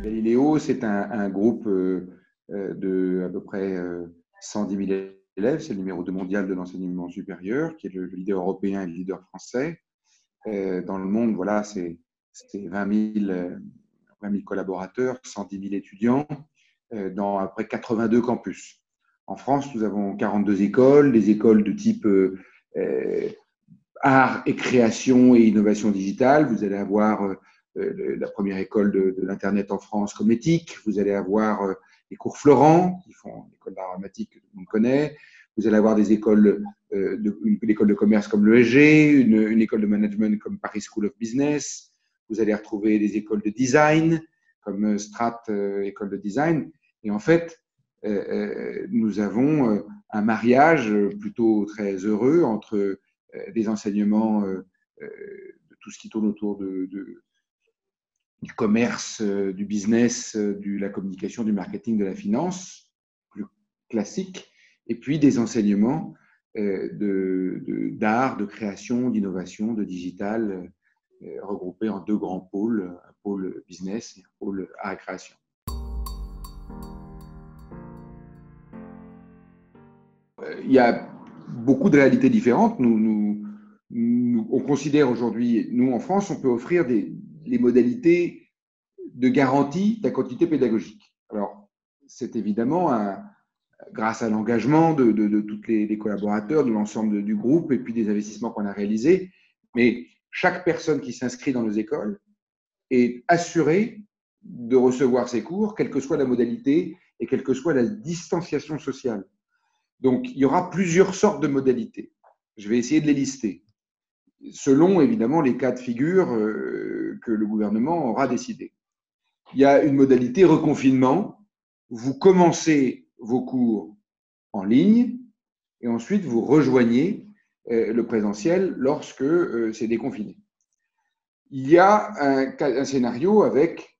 Galiléo, c'est un groupe de à peu près 110 000 élèves. C'est le numéro 2 mondial de l'enseignement supérieur, qui est le leader européen et le leader français. Dans le monde, voilà, c'est 20 000 collaborateurs, 110 000 étudiants dans à peu près 82 campus. En France, nous avons 42 écoles, des écoles de type art et création et innovation digitale. Vous allez avoir la première école de l'Internet en France comme éthique. Vous allez avoir les cours Florent, qui font l'école d'art dramatique que tout le monde connaît. Vous allez avoir des écoles, une école de commerce comme l'ESG, une école de management comme Paris School of Business. Vous allez retrouver des écoles de design comme Strat école de design. Et en fait, nous avons un mariage plutôt très heureux entre des enseignements de tout ce qui tourne autour du commerce, du business, de la communication, du marketing, de la finance, plus classique, et puis des enseignements d'art, de création, d'innovation, de digital, regroupés en deux grands pôles, un pôle business et un pôle art et création. Il y a beaucoup de réalités différentes. On considère aujourd'hui, nous en France, on peut offrir les modalités de garantie de la continuité pédagogique. Alors, c'est évidemment grâce à l'engagement de tous les collaborateurs, de l'ensemble du groupe et puis des investissements qu'on a réalisés. Mais chaque personne qui s'inscrit dans nos écoles est assurée de recevoir ses cours, quelle que soit la modalité et quelle que soit la distanciation sociale. Donc, il y aura plusieurs sortes de modalités. Je vais essayer de les lister, selon évidemment les cas de figure que le gouvernement aura décidé. Il y a une modalité reconfinement. Vous commencez vos cours en ligne et ensuite vous rejoignez le présentiel lorsque c'est déconfiné. Il y a un scénario avec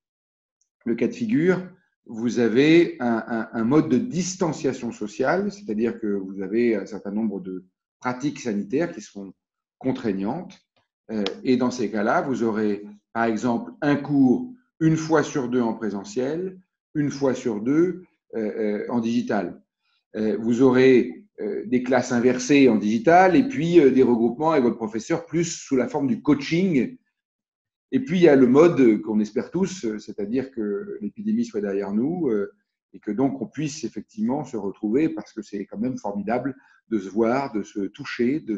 le cas de figure. Vous avez un mode de distanciation sociale, c'est-à-dire que vous avez un certain nombre de pratiques sanitaires qui seront contraignantes. Et dans ces cas-là, vous aurez, par exemple, un cours une fois sur deux en présentiel, une fois sur deux en digital. Vous aurez des classes inversées en digital et puis des regroupements avec votre professeur plus sous la forme du coaching. Et puis, il y a le mode qu'on espère tous, c'est-à-dire que l'épidémie soit derrière nous et que donc on puisse effectivement se retrouver parce que c'est quand même formidable de se voir, de se toucher, de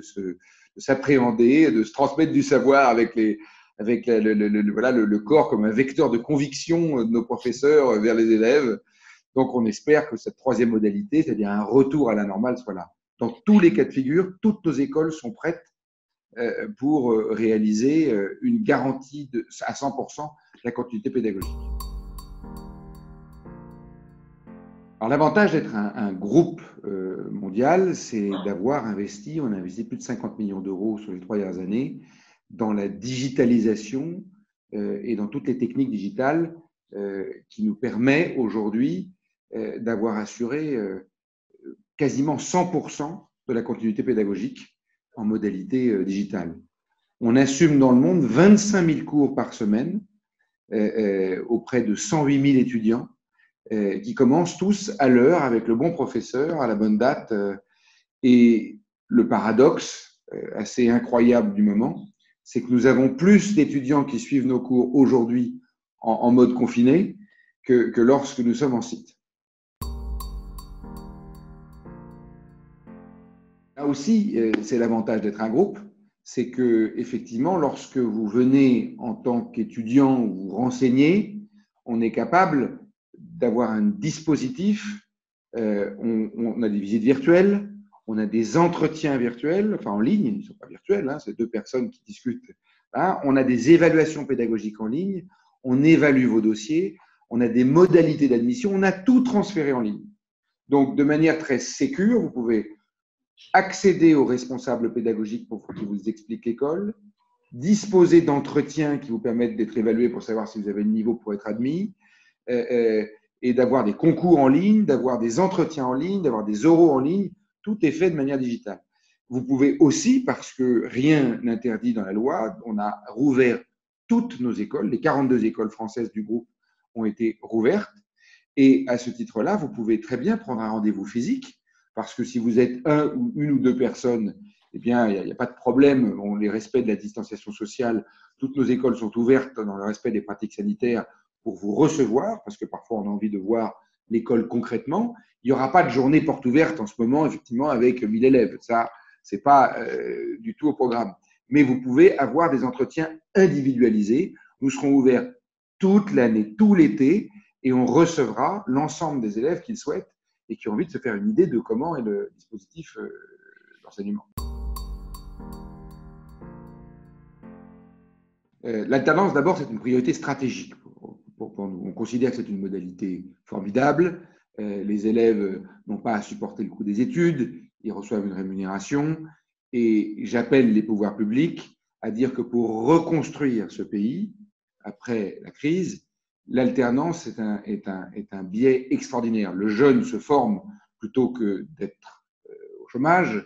s'appréhender, de se transmettre du savoir avec le corps comme un vecteur de conviction de nos professeurs vers les élèves. Donc, on espère que cette troisième modalité, c'est-à-dire un retour à la normale, soit là. Dans tous les cas de figure, toutes nos écoles sont prêtes pour réaliser une garantie à 100% de la continuité pédagogique. Alors, l'avantage d'être un groupe mondial, c'est d'avoir investi, on a investi plus de 50 millions d'euros sur les 3 dernières années dans la digitalisation et dans toutes les techniques digitales qui nous permet aujourd'hui d'avoir assuré quasiment 100% de la continuité pédagogique en modalité digitale. On assume dans le monde 25 000 cours par semaine auprès de 108 000 étudiants qui commencent tous à l'heure avec le bon professeur, à la bonne date. Et le paradoxe assez incroyable du moment, c'est que nous avons plus d'étudiants qui suivent nos cours aujourd'hui en mode confiné que lorsque nous sommes en site. Là aussi, c'est l'avantage d'être un groupe, c'est que effectivement, lorsque vous venez en tant qu'étudiant vous renseigner, on est capable d'avoir un dispositif. On a des visites virtuelles, on a des entretiens virtuels, enfin en ligne, ils ne sont pas virtuels, hein, c'est deux personnes qui discutent. Hein, on a des évaluations pédagogiques en ligne, on évalue vos dossiers, on a des modalités d'admission, on a tout transféré en ligne. Donc, de manière très sécure, vous pouvez accéder aux responsables pédagogiques pour qu'ils vous expliquent l'école, disposer d'entretiens qui vous permettent d'être évalué pour savoir si vous avez le niveau pour être admis, et d'avoir des concours en ligne, d'avoir des entretiens en ligne, d'avoir des oraux en ligne. tout est fait de manière digitale. Vous pouvez aussi, parce que rien n'interdit dans la loi, on a rouvert toutes nos écoles, les 42 écoles françaises du groupe ont été rouvertes. Et à ce titre-là, vous pouvez très bien prendre un rendez-vous physique, parce que si vous êtes une ou deux personnes, eh bien, il n'y a pas de problème. On les respecte de la distanciation sociale. Toutes nos écoles sont ouvertes dans le respect des pratiques sanitaires pour vous recevoir, parce que parfois on a envie de voir l'école concrètement. Il n'y aura pas de journée porte ouverte en ce moment, effectivement, avec 1000 élèves. Ça, c'est pas du tout au programme. Mais vous pouvez avoir des entretiens individualisés. Nous serons ouverts toute l'année, tout l'été, et on recevra l'ensemble des élèves qu'ils souhaitent et qui ont envie de se faire une idée de comment est le dispositif d'enseignement. L'alternance, d'abord, c'est une priorité stratégique pour nous. On considère que c'est une modalité formidable. Les élèves n'ont pas à supporter le coût des études, ils reçoivent une rémunération. Et j'appelle les pouvoirs publics à dire que pour reconstruire ce pays, après la crise, l'alternance est un biais extraordinaire. Le jeune se forme plutôt que d'être au chômage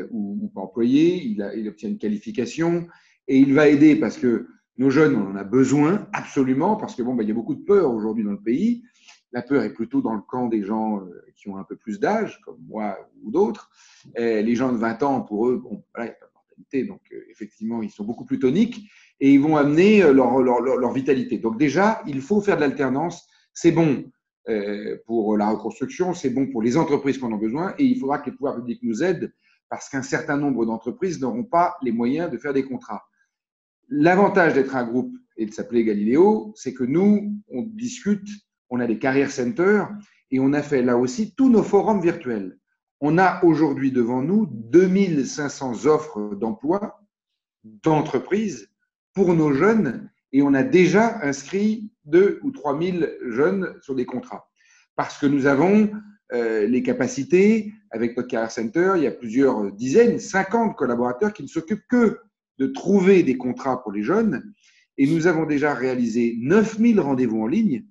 ou pas employé, il obtient une qualification et il va aider parce que nos jeunes, on en a besoin absolument parce que il y a beaucoup de peur aujourd'hui dans le pays. La peur est plutôt dans le camp des gens qui ont un peu plus d'âge, comme moi ou d'autres. Les gens de 20 ans, pour eux, il n'y a pas de mortalité, donc effectivement, ils sont beaucoup plus toniques et ils vont amener leur vitalité. Donc déjà, il faut faire de l'alternance. C'est bon pour la reconstruction, c'est bon pour les entreprises qui en ont besoin et il faudra que les pouvoirs publics nous aident parce qu'un certain nombre d'entreprises n'auront pas les moyens de faire des contrats. L'avantage d'être un groupe et de s'appeler Galileo, c'est que nous, on discute, on a des career centers et on a fait là aussi tous nos forums virtuels. On a aujourd'hui devant nous 2500 offres d'emploi d'entreprises pour nos jeunes et on a déjà inscrit 2 ou 3 000 jeunes sur des contrats. Parce que nous avons les capacités, avec notre Career Center, il y a plusieurs dizaines, 50 collaborateurs qui ne s'occupent que de trouver des contrats pour les jeunes. Et nous avons déjà réalisé 9000 rendez-vous en ligne.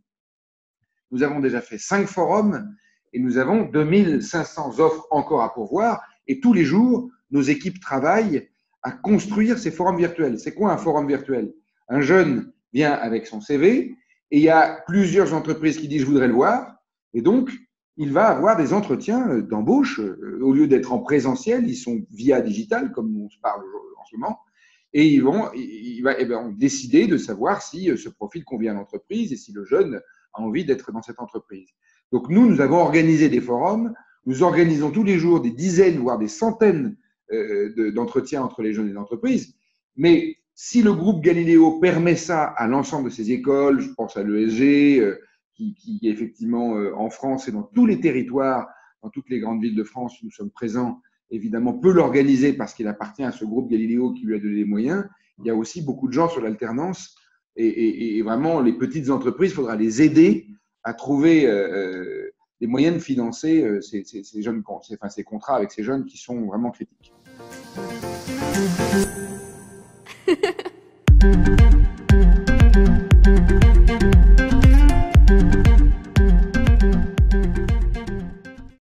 Nous avons déjà fait 5 forums et nous avons 2500 offres encore à pourvoir. Et tous les jours, nos équipes travaillent à construire ces forums virtuels. C'est quoi un forum virtuel? Un jeune vient avec son CV et il y a plusieurs entreprises qui disent « je voudrais le voir ». Et donc, il va avoir des entretiens d'embauche. Au lieu d'être en présentiel, ils sont via digital, comme on se parle en ce moment. Et ils vont décider de savoir si ce profil convient à l'entreprise et si le jeune a envie d'être dans cette entreprise. Donc nous avons organisé des forums, nous organisons tous les jours des dizaines, voire des centaines d'entretiens entre les jeunes et les entreprises. Mais si le groupe Galileo permet ça à l'ensemble de ses écoles, je pense à l'ESG, qui effectivement en France et dans tous les territoires, dans toutes les grandes villes de France, nous sommes présents, évidemment, peut l'organiser parce qu'il appartient à ce groupe Galileo qui lui a donné les moyens. Il y a aussi beaucoup de gens sur l'alternance et vraiment, les petites entreprises, il faudra les aider à trouver les moyens de financer ces contrats avec ces jeunes qui sont vraiment critiques.